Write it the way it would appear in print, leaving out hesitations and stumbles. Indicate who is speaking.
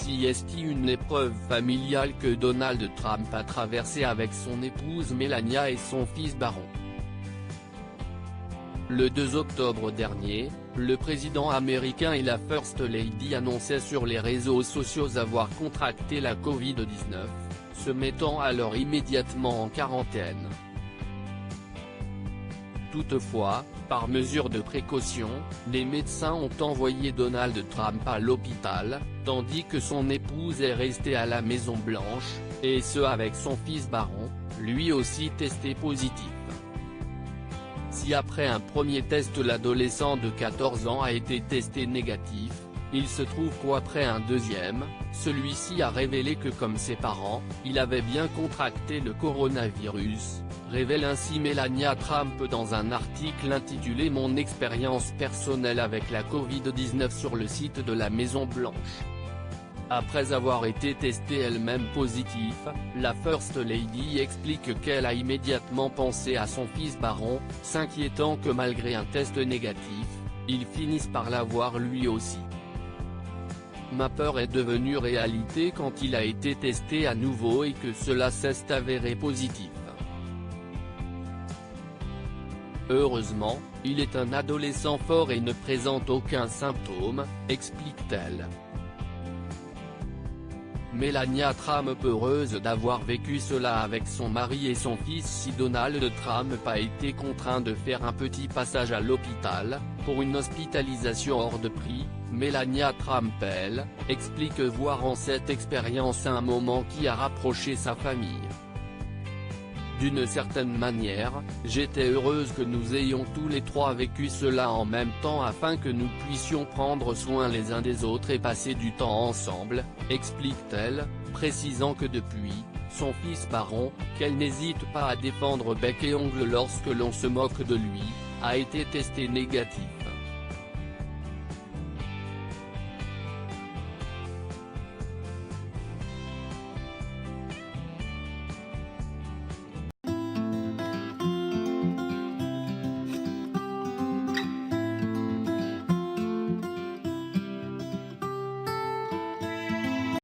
Speaker 1: C'est une épreuve familiale que Donald Trump a traversée avec son épouse Melania et son fils Barron. Le 2 octobre dernier, le président américain et la First Lady annonçaient sur les réseaux sociaux avoir contracté la Covid-19, se mettant alors immédiatement en quarantaine. Toutefois, par mesure de précaution, les médecins ont envoyé Donald Trump à l'hôpital, tandis que son épouse est restée à la Maison Blanche, et ce avec son fils Barron, lui aussi testé positif. Si après un premier test l'adolescent de 14 ans a été testé négatif, il se trouve qu'après un deuxième, celui-ci a révélé que comme ses parents, il avait bien contracté le coronavirus, révèle ainsi Melania Trump dans un article intitulé « Mon expérience personnelle avec la Covid-19 » sur le site de la Maison Blanche. Après avoir été testée elle-même positive, la First Lady explique qu'elle a immédiatement pensé à son fils Barron, s'inquiétant que malgré un test négatif, il finisse par l'avoir lui aussi. Ma peur est devenue réalité quand il a été testé à nouveau et que cela s'est avéré positif. Heureusement, il est un adolescent fort et ne présente aucun symptôme, explique-t-elle. Melania Trump heureuse d'avoir vécu cela avec son mari et son fils. Si Donald Trump a été contraint de faire un petit passage à l'hôpital, pour une hospitalisation hors de prix, Melania Trump elle, explique voir en cette expérience un moment qui a rapproché sa famille. D'une certaine manière, j'étais heureuse que nous ayons tous les trois vécu cela en même temps afin que nous puissions prendre soin les uns des autres et passer du temps ensemble, explique-t-elle, précisant que depuis, son fils Barron, qu'elle n'hésite pas à défendre bec et ongle lorsque l'on se moque de lui, a été testé négatif.